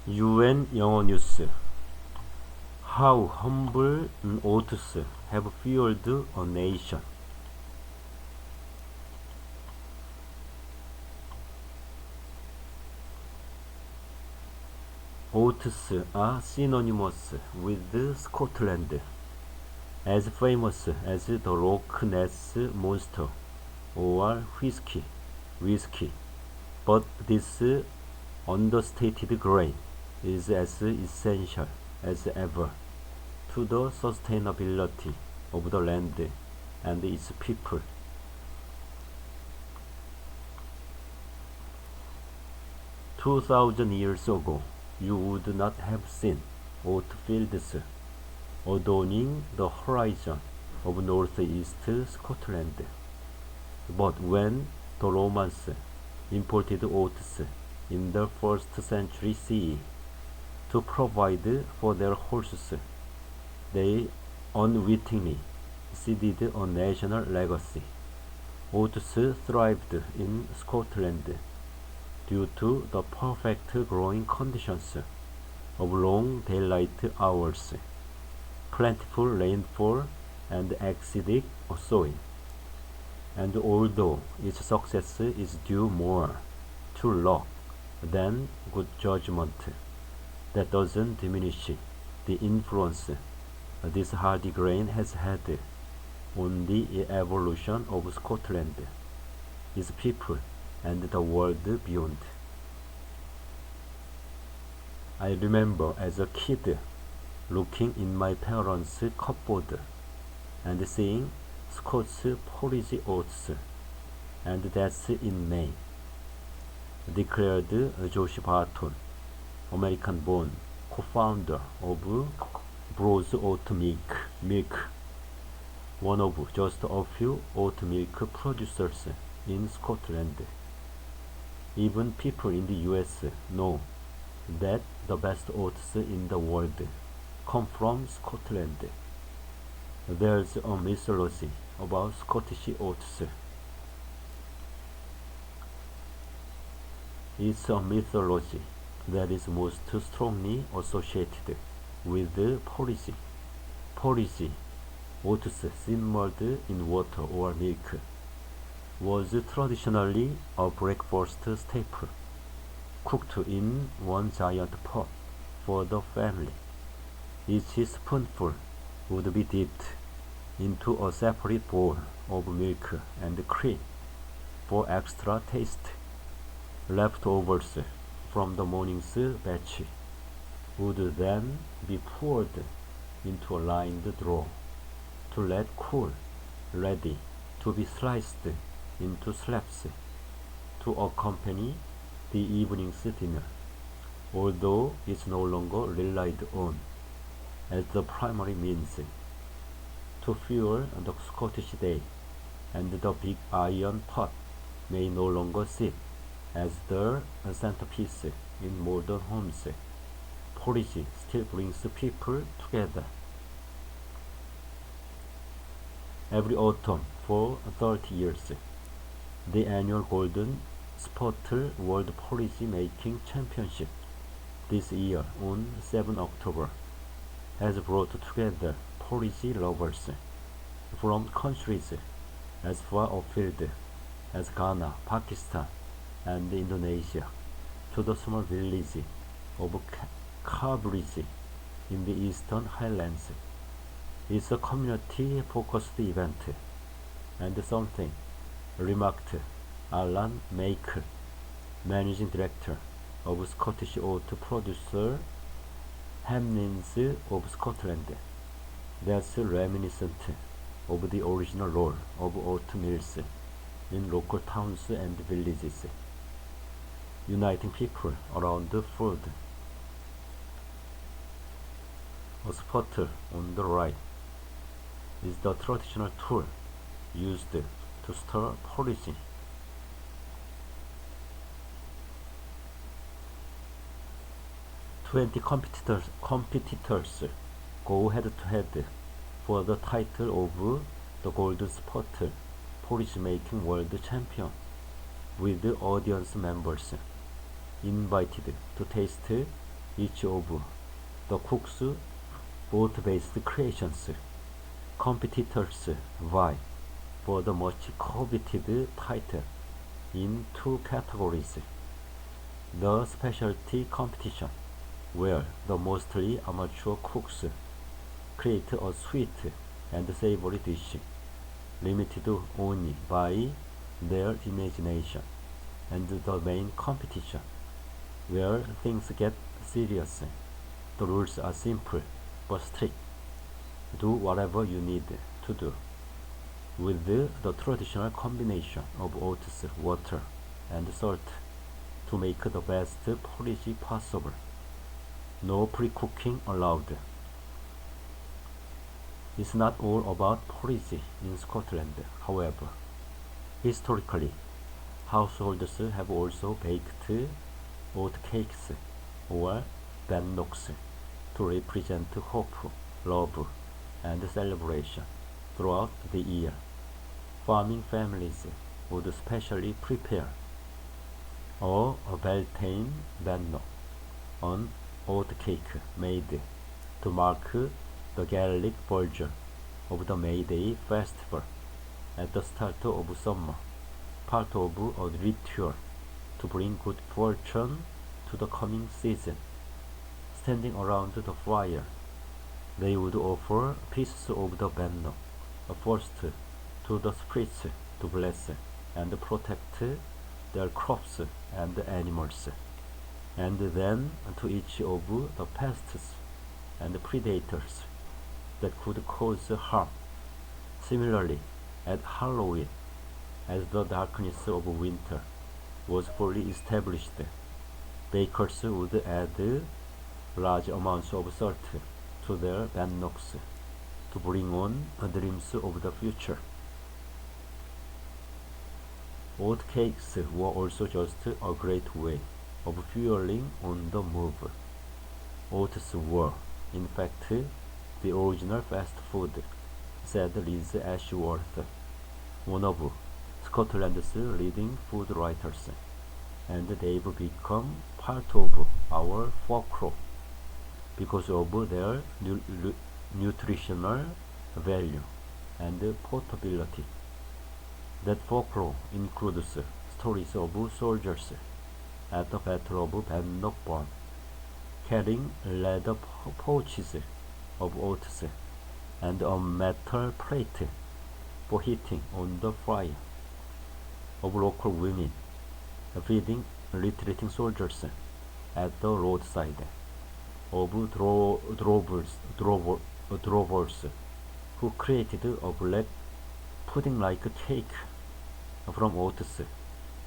UN 영어뉴스 How humble oats have fueled a nation. Oats are synonymous with Scotland, as famous as the Loch Ness Monster or whiskey, but this understated grain is as essential as ever to the sustainability of the land and its people. Two thousand years ago, you would not have seen oat fields adorning the horizon of northeast Scotland. But when the Romans imported oats in the 1st century CE to provide for their horses, they unwittingly seeded a national legacy. Oats thrived in Scotland due to the perfect growing conditions of long daylight hours, plentiful rainfall, and acidic soil. And although its success is due more to luck than good judgment, that doesn't diminish the influence this hardy grain has had on the evolution of Scotland, its people, and the world beyond. I remember as a kid looking in my parents' cupboard and seeing Scots porridge oats, and that's in May, declared Josh Barton, American-born co-founder of Bros Oat Milk, one of just a few oat milk producers in Scotland. Even people in the US know that the best oats in the world come from Scotland. There's a mythology about Scottish oats. It's a mythology that is most strongly associated with porridge. Porridge, oats simmered in water or milk, was traditionally a breakfast staple, cooked in one giant pot for the family. Each spoonful would be dipped into a separate bowl of milk and cream for extra taste. Leftovers from the morning's batch would then be poured into a lined drawer to let cool, ready to be sliced into slabs to accompany the evening's dinner, although it's no longer relied on as the primary means to fuel the Scottish day, and the big iron pot may no longer sit as the centerpiece in modern homes. Porridge still brings people together. Every autumn for 30 years, the annual Golden Spottle World Porridge Making Championship, this year on 7 October, has brought together porridge lovers from countries as far afield as Ghana, Pakistan, and Indonesia to the small village of Cambridge in the Eastern Highlands. It's a community-focused event, and something, remarked Alan Maker, managing director of Scottish oat producer Hamlins of Scotland, that's reminiscent of the original role of oat mills in local towns and villages, uniting people around food. A spottle on the right is the traditional tool used to stir porridge. 20 competitors go head-to-head for the title of the Golden Spottle Porridge Making World Champion, with audience members invited to taste each of the cook's oat-based creations. Competitors vie for the much coveted title in two categories: the specialty competition, where the mostly amateur cooks create a sweet and savory dish, limited only by their imagination, and the main competition, where things get serious. The rules are simple but strict. Do whatever you need to do, with the traditional combination of oats, water, and salt to make the best porridge possible. No pre-cooking allowed. It's not all about porridge in Scotland, however. Historically, households have also baked oat cakes or bannocks to represent hope, love, and celebration throughout the year. Farming families would specially prepare a Beltane bannock, an oat cake made to mark the Gaelic version of the May Day festival at the start of summer, part of a ritual to bring good fortune to the coming season. Standing around the fire, they would offer pieces of the bannock, first to the spirits to bless and protect their crops and animals, and then to each of the pests and predators that could cause harm. Similarly, at Halloween, as the darkness of winter was fully established, bakers would add large amounts of salt to their bannocks to bring on dreams of the future. Oat cakes were also just a great way of fueling on the move. Oats were, in fact, the original fast food, said Liz Ashworth, one of Scotland's leading food writers, and they've become part of our folklore because of their nutritional value and portability. That folklore includes stories of soldiers at the Battle of Bannockburn carrying leather pouches of oats and a metal plate for heating on the fire, of local women feeding retreating soldiers at the roadside, of drovers who created a black pudding-like cake from oats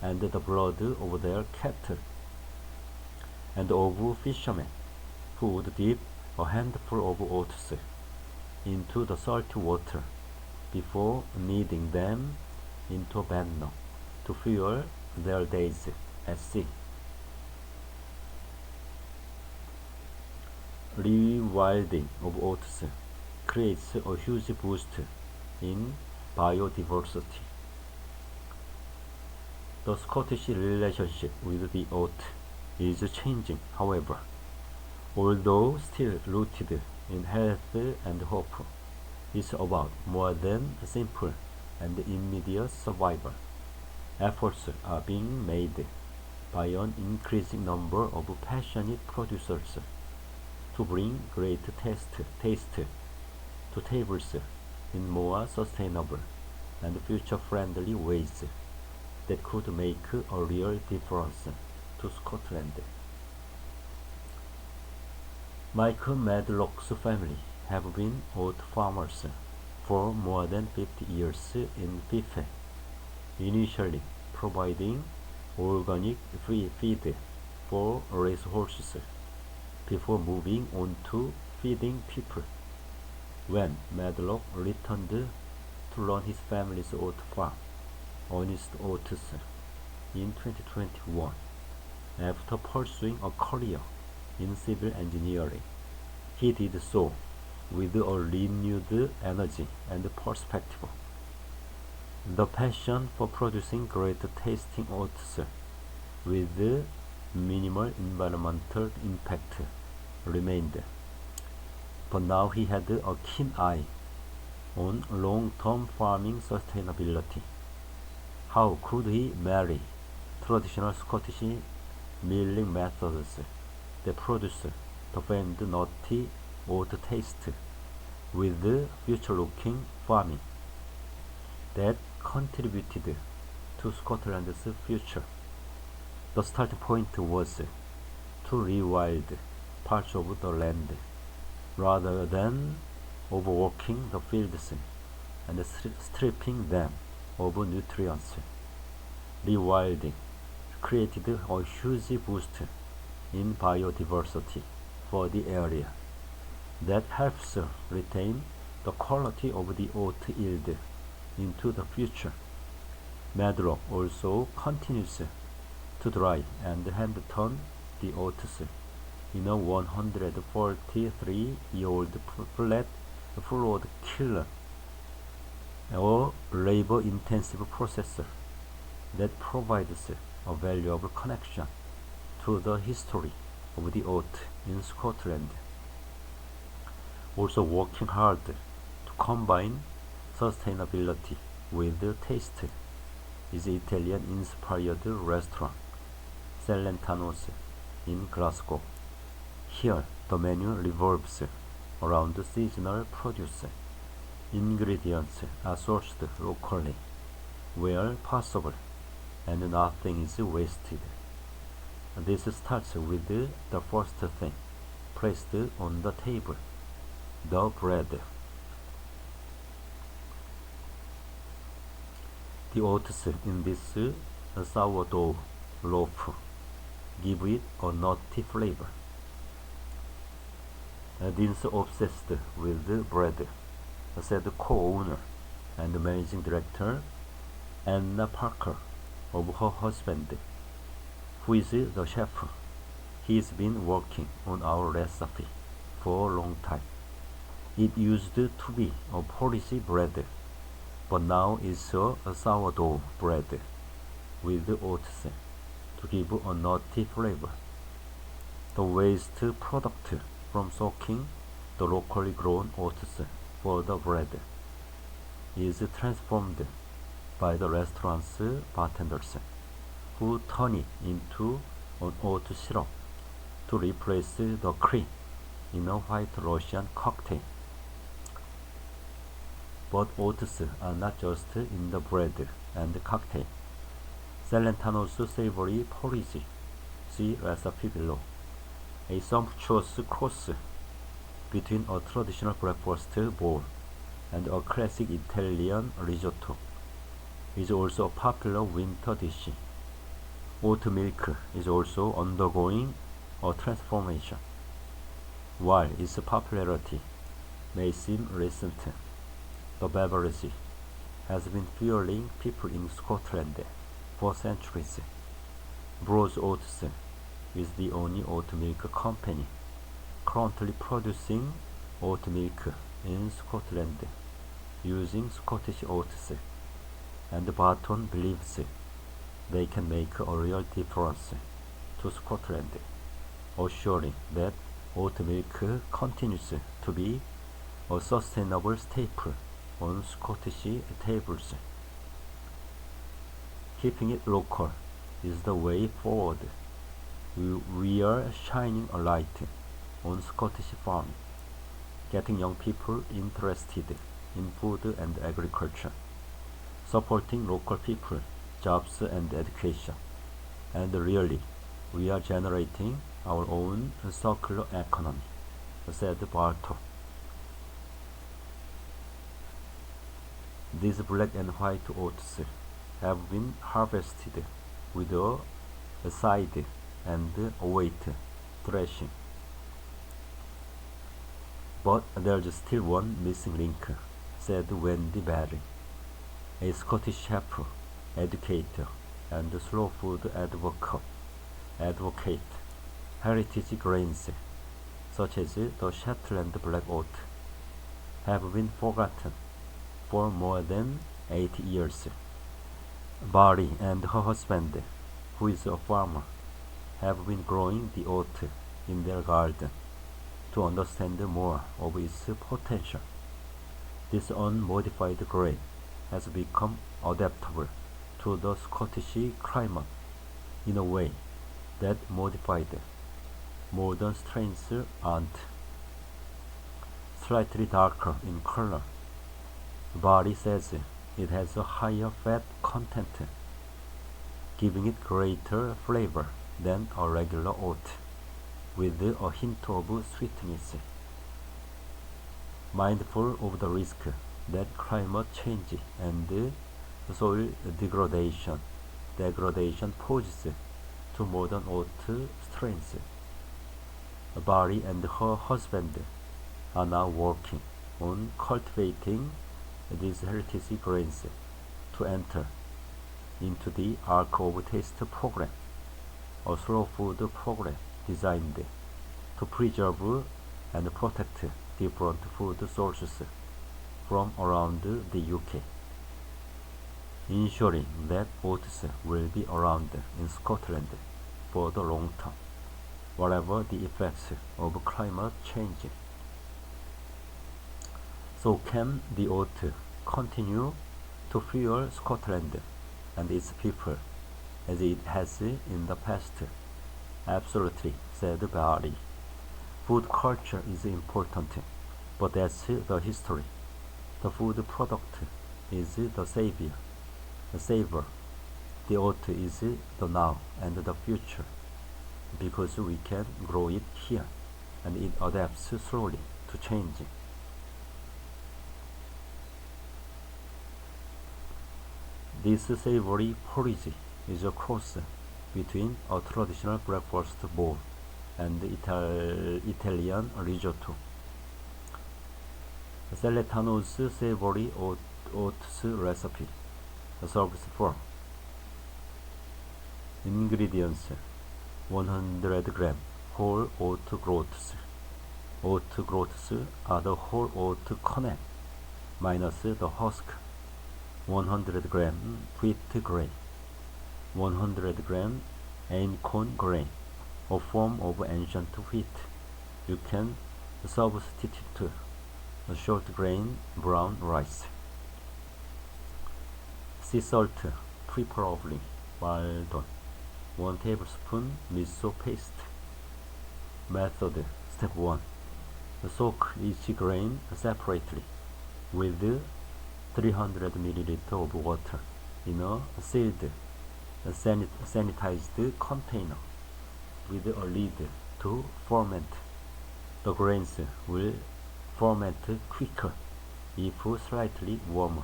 and the blood of their cattle, and of fishermen who would dip a handful of oats into the salty water before kneading them into a bannock to fuel their days at sea. Rewilding of oats creates a huge boost in biodiversity. The Scottish relationship with the oat is changing, however, although still rooted in health and hope. It's about more than simple and immediate survival. Efforts are being made by an increasing number of passionate producers to bring great taste to tables in more sustainable and future-friendly ways that could make a real difference to Scotland. Michael Medlock's family have been oat farmers for more than 50 years in Fife, initially providing organic feed for racehorses before moving on to feeding people. When Medlock returned to run his family's oat farm, Honest Oats, in 2021, after pursuing a career in civil engineering, he did so with a renewed energy and perspective. The passion for producing great tasting oats with minimal environmental impact remained, but now he had a keen eye on long-term farming sustainability. How could he marry traditional Scottish milling methods that produce the famed nutty oat taste with future-looking farming that contributed to Scotland's future? The starting point was to rewild parts of the land rather than overworking the fields and stripping them of nutrients. Rewilding created a huge boost in biodiversity for the area that helps retain the quality of the oat yield into the future. Medlock also continues to dry and hand turn the oats in a 143-year-old flat fluid kiln, a labor-intensive process that provides a valuable connection to the history of the oat in Scotland. Also working hard to combine sustainability with taste is Italian-inspired restaurant Celentano's in Glasgow. Here, the menu revolves around seasonal produce. Ingredients are sourced locally, where possible, and nothing is wasted. This starts with the first thing placed on the table, the bread. The oats in this sourdough loaf give it a nutty flavor. Dean's obsessed with bread, said co-owner and managing director Anna Parker of her husband, who is the chef. He's been working on our recipe for a long time. It used to be a Polish bread, but now it's a sourdough bread with oats to give a nutty flavor. The waste product from soaking the locally grown oats for the bread is transformed by the restaurant's bartenders, who turn it into an oat syrup to replace the cream in a white Russian cocktail. But oats are not just in the bread and cocktail. Celentano's savory porridge, see recipe below, a sumptuous cross between a traditional breakfast bowl and a classic Italian risotto, is also a popular winter dish. Oat milk is also undergoing a transformation. While its popularity may seem recent, the beverage has been fueling people in Scotland for centuries. Bros Oats is the only oat milk company currently producing oat milk in Scotland using Scottish oats, and Barton believes they can make a real difference to Scotland, assuring that oat milk continues to be a sustainable staple on Scottish tables. Keeping it local is the way forward. We are shining a light on Scottish farming, getting young people interested in food and agriculture, supporting local people, jobs and education, and really, we are generating our own circular economy, said Barton. These black and white oats have been harvested with a side and weight threshing. But there's still one missing link, said Wendy Barry, a Scottish chef, educator, and slow food advocate. Heritage grains, such as the Shetland black oat, have been forgotten for more than 80 years. Barry and her husband, who is a farmer, have been growing the oat in their garden to understand more of its potential. This unmodified grain has become adaptable to the Scottish climate in a way that modified modern strains aren't. Slightly darker in color, Barry says it has a higher fat content, giving it greater flavor than a regular oat, with a hint of sweetness. Mindful of the risk that climate change and soil degradation poses to modern oat strains, Barry and her husband are now working on cultivating these heritage grains to enter into the Arc of Taste program, a slow food program designed to preserve and protect different food sources from around the UK, ensuring that oats will be around in Scotland for the long term, whatever the effects of climate change. So can the oat continue to fuel Scotland and its people as it has in the past? Absolutely, said Barry. Food culture is important, but that's the history. The food product is the savor. The oat is the now and the future, because we can grow it here, and it adapts slowly to change. This savory porridge is a cross between a traditional breakfast bowl and Italian risotto. Celentano's savory oats recipe serves 4 ingredients: 100 gram whole oat groats. Oat groats are the whole oat kernel minus the husk. 100 gram wheat grain, 100 gram einkorn grain, a form of ancient wheat. You can substitute short grain brown rice. Sea salt, preferably well done. 1 tablespoon miso paste. Method: Step 1. Soak each grain separately with 300 ml of water in a sealed, sanitized container with a lid to ferment. The grains will ferment quicker if slightly warmer.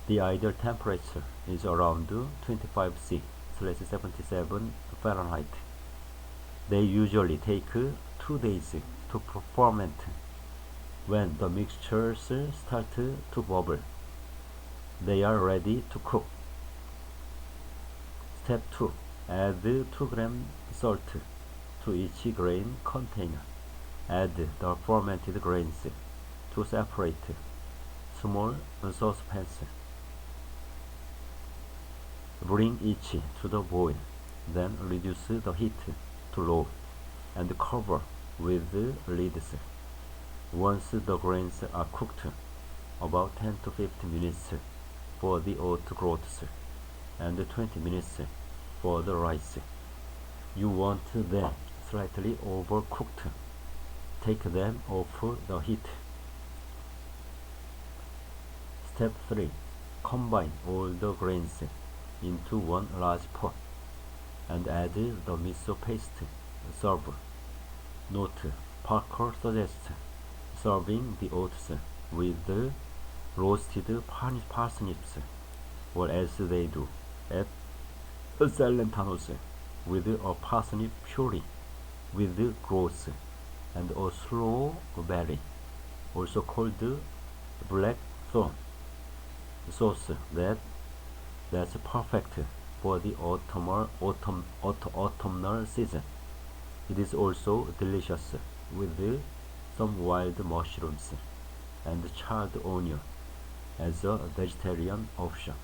The ideal temperature is around 25 C/77 Fahrenheit. They usually take 2 days to ferment. When the mixtures start to bubble, they are ready to cook. Step 2. Add 2 grams salt to each grain container. Add the fermented grains to separate small saucepans. Bring each to the boil, then reduce the heat to low and cover with lids. Once the grains are cooked, about 10 to 15 minutes for the oat groats and 20 minutes for the rice. You want them slightly overcooked. Take them off the heat. Step 3. Combine all the grains into one large pot and add the miso paste. Serve. Note: Parker suggests serving the oats with roasted parsnips, or as they do at Celentano's, with a parsnip puree with groats and a sloe berry, also called blackthorn sauce. That's perfect for the autumnal season. It is also delicious with some wild mushrooms and charred onion as a vegetarian option.